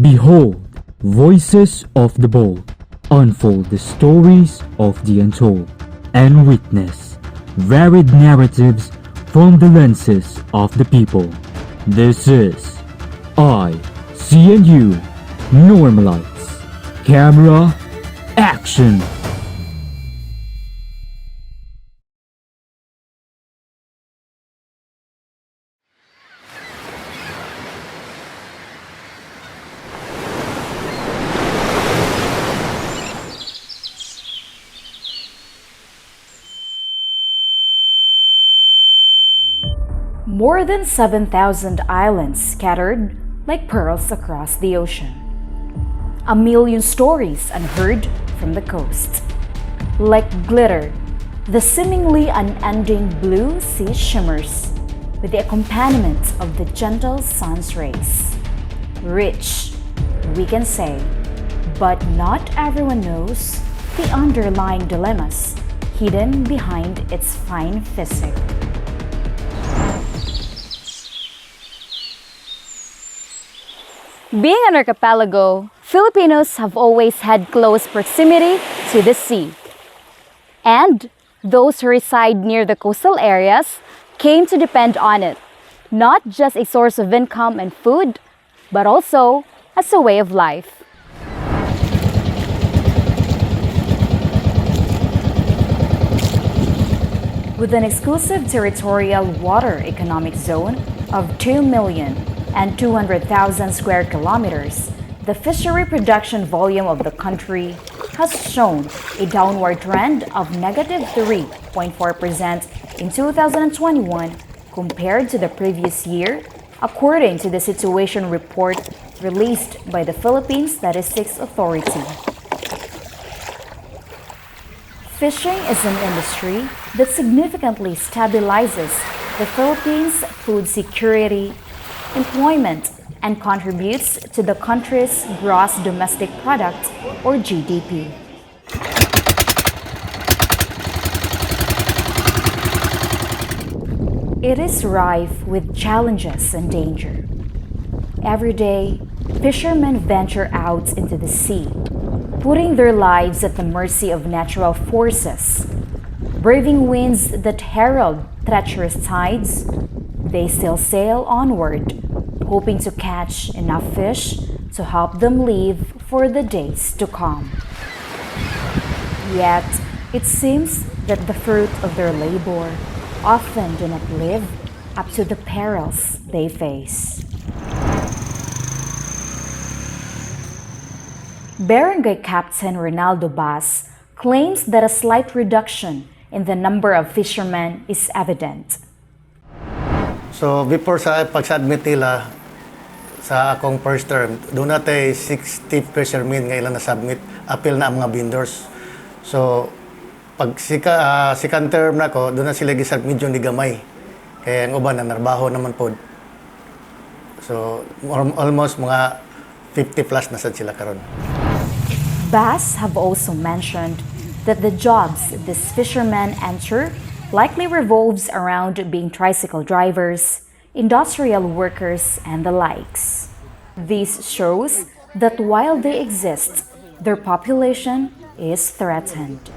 Behold, voices of the bold unfold the stories of the untold and witness varied narratives from the lenses of the people. This is EYE-CNU Normalize. Camera, action! More than 7,000 islands scattered like pearls across the ocean. A million stories unheard from the coast. Like glitter, the seemingly unending blue sea shimmers with the accompaniment of the gentle sun's rays. Rich, we can say, but not everyone knows the underlying dilemmas hidden behind its fine physique. Being an archipelago, Filipinos have always had close proximity to the sea. And those who reside near the coastal areas came to depend on it, not just a source of income and food, but also as a way of life. With an exclusive territorial water economic zone of 2,200,000 square kilometers, the fishery production volume of the country has shown a downward trend of negative 3.4% in 2021 compared to the previous year, according to the situation report released by the Philippine Statistics Authority. Fishing is an industry that significantly stabilizes the Philippines' food security, employment, and contributes to the country's gross domestic product or GDP. It is rife with challenges and danger. Every day, fishermen venture out into the sea, putting their lives at the mercy of natural forces. Braving winds that herald treacherous tides, they still sail onward, hoping to catch enough fish to help them live for the days to come. Yet, it seems that the fruit of their labor often do not live up to the perils they face. Barangay Captain Ronaldo Bas claims that a slight reduction in the number of fishermen is evident. So before sa pag-submit nila sa akong first term, doon natin 60 fishermen ngayon na submit, appeal na ang mga vendors. So pag second term na ko, doon na sila gisag medyo ni gamay. Kaya ang uban na narbaho naman po. So almost mga 50 plus na sad sila karon. Bass have also mentioned that the jobs these fishermen enter likely revolves around being tricycle drivers, industrial workers, and the likes. This shows that while they exist, their population is threatened.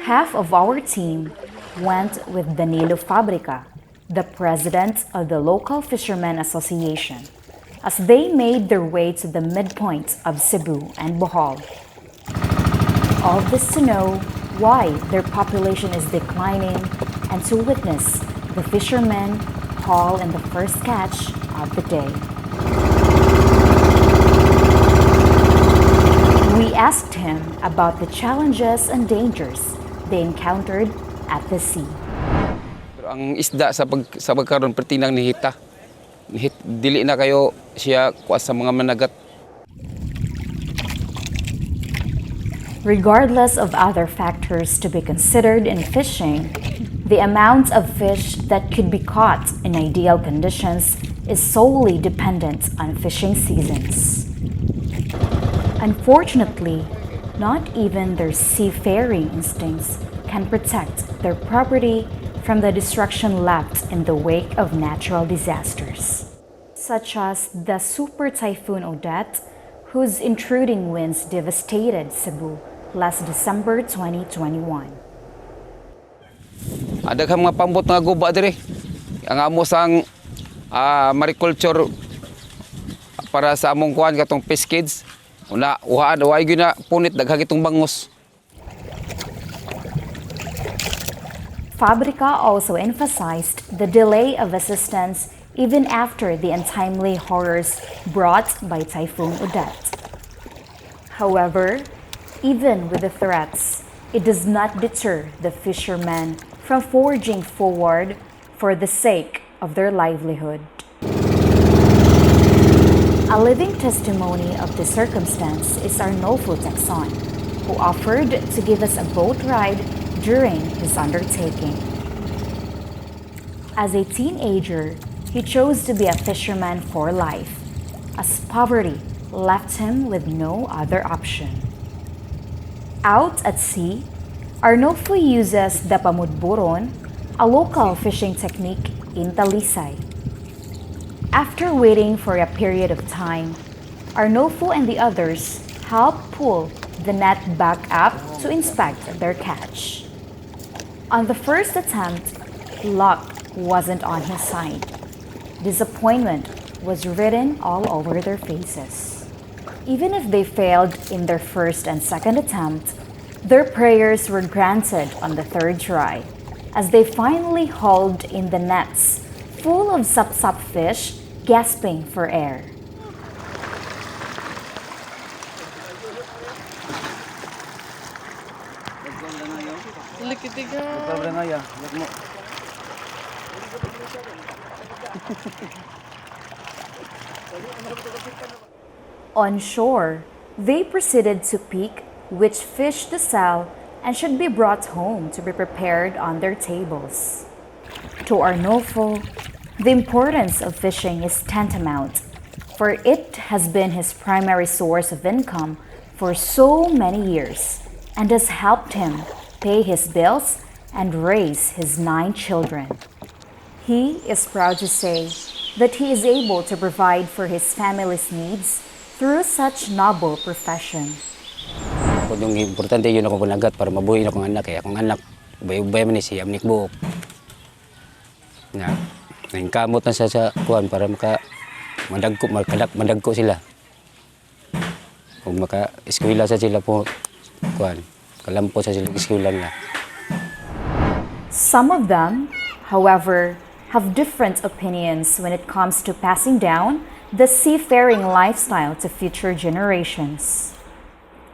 Half of our team went with Danilo Fabrica, the president of the local Fishermen Association, as they made their way to the midpoint of Cebu and Bohol. All this to know why their population is declining and to witness the fishermen haul in the first catch of the day. We asked him about the challenges and dangers they encountered at the sea. Ang isda sa pagkaroon pertinang nihita. Dili na kayo siya kuha sa mga managat. Regardless of other factors to be considered in fishing, the amount of fish that could be caught in ideal conditions is solely dependent on fishing seasons. Unfortunately, not even their seafaring instincts can protect their property from the destruction left in the wake of natural disasters, such as the Super Typhoon Odette, whose intruding winds devastated Cebu last December 2021. Ada ka mga pambot nga guba dire. Ang amo sang mariculture para sa among kuan katong fish kids. Una uhaan way gyud na punit daghang itong bangos. Fabrica also emphasized the delay of assistance even after the untimely horrors brought by Typhoon Odette. However, even with the threats, it does not deter the fishermen from forging forward for the sake of their livelihood. A living testimony of this circumstance is Arnolfo Texon, who offered to give us a boat ride during his undertaking. As a teenager, he chose to be a fisherman for life, as poverty left him with no other option. Out at sea, Arnolfo uses the pamudburon, a local fishing technique in Talisay. After waiting for a period of time, Arnolfo and the others help pull the net back up to inspect their catch. On the first attempt, luck wasn't on his side. Disappointment was written all over their faces. Even if they failed in their first and second attempt, their prayers were granted on the third try, as they finally hauled in the nets full of sap-sap fish gasping for air. On shore, they proceeded to pick which fish to sell and should be brought home to be prepared on their tables. To Arnolfo, the importance of fishing is tantamount, for it has been his primary source of income for so many years and has helped him pay his bills and raise his 9 children. He is proud to say that he is able to provide for his family's needs through such noble profession. Kung importante yun ako panagat para mabuhay akong anak. Akong anak, ubay-ubay man siya, amnik buok. Nga, nangkamot na siya sa kuwan para madagko sila. Kung maka-eskwela sa sila po, kuwan, kalampo sa sila eskwela nila. Some of them, however, have different opinions when it comes to passing down the seafaring lifestyle to future generations.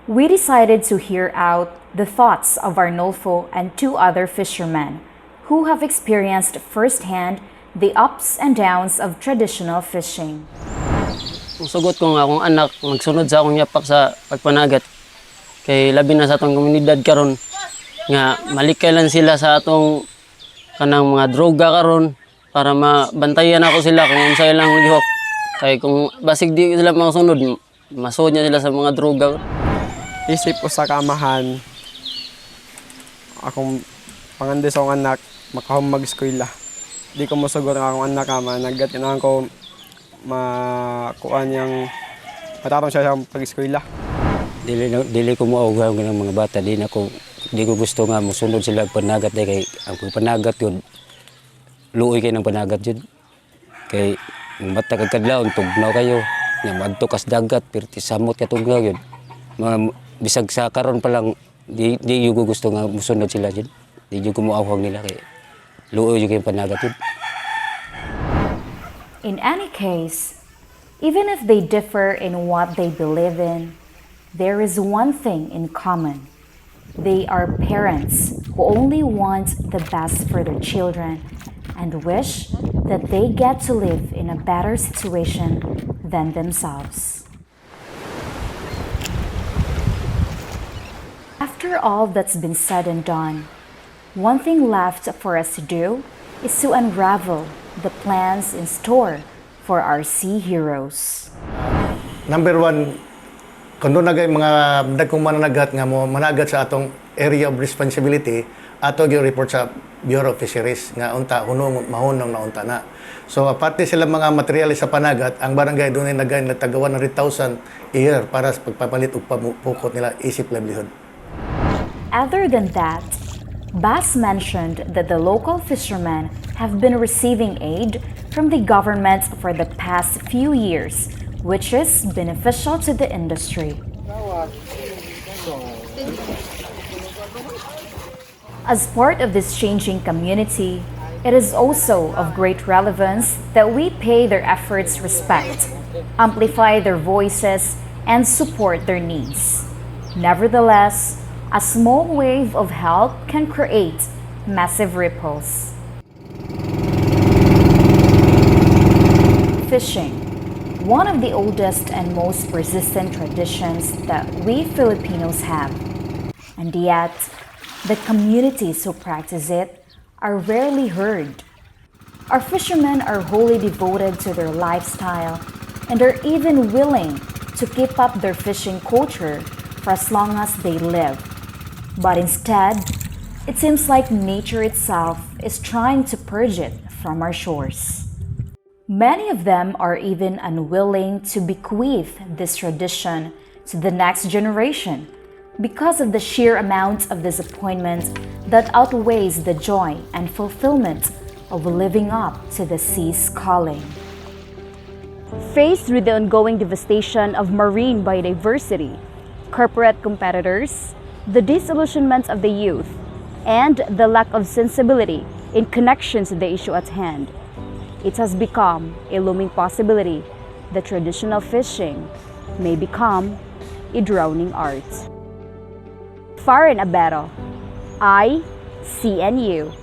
We decided to hear out the thoughts of Arnolfo and 2 other fishermen who have experienced firsthand the ups and downs of traditional fishing. Ang sugot ko nga akong anak magsunod sa akong yapak sa pagpanagat. Kay labi na sa atong komunidad karon nga malikay lang sila sa atong kanang mga droga karon para mabantayan ako sila kung unsay lang lihok. Kay kung basig di sila makasunod, masuod niya sila sa mga droga. Isip ko sa kamahan, akong pangandi sa akong anak, makahom mag-eskwela. Di ko masugot ang akong anak ama, naggatinaan ko makuha niyang matatong siya sa pag-eskwela. Dili ko moawag ng mga bata, di ko gusto nga musunod sila panagat kay ang panagat yun luoy kay ng panagat yun. Kay mata kagkadlaw tugnaw kayo, nga madto kas dagat perti samot ka tugnaw yun. Bisag sa karon pa lang di yugo gusto nga musunod sila dyan. Di yugo moawag nila kay luoy yung panagat yun. In any case, even if they differ in what they believe in, there is one thing in common. They are parents who only want the best for their children and wish that they get to live in a better situation than themselves. After all that's been said and done, one thing left for us to do is to unravel the plans in store for our sea heroes. Number 1, kung doon nagay mga dagkong mananagat nga mo managat sa atong area of responsibility, ato gyud report sa Bureau of Fisheries nga unta hunong mahunong na unta na. So aparte sila mga materyales sa panagat, ang barangay dunay nagtaga 100,000 a year para sa pagpapalit ug pamukot nila isip livelihood. Other than that, Bass mentioned that the local fishermen have been receiving aid from the government for the past few years, which is beneficial to the industry. As part of this changing community, it is also of great relevance that we pay their efforts respect, amplify their voices, and support their needs. Nevertheless, a small wave of help can create massive ripples. Fishing, one of the oldest and most persistent traditions that we Filipinos have. And yet, the communities who practice it are rarely heard. Our fishermen are wholly devoted to their lifestyle and are even willing to keep up their fishing culture for as long as they live. But instead, it seems like nature itself is trying to purge it from our shores. Many of them are even unwilling to bequeath this tradition to the next generation because of the sheer amount of disappointment that outweighs the joy and fulfillment of living up to the sea's calling. Faced with the ongoing devastation of marine biodiversity, corporate competitors, the disillusionment of the youth, and the lack of sensibility in connection to the issue at hand, it has become a looming possibility that traditional fishing may become a drowning art. Far and Abero, EYE-CNU.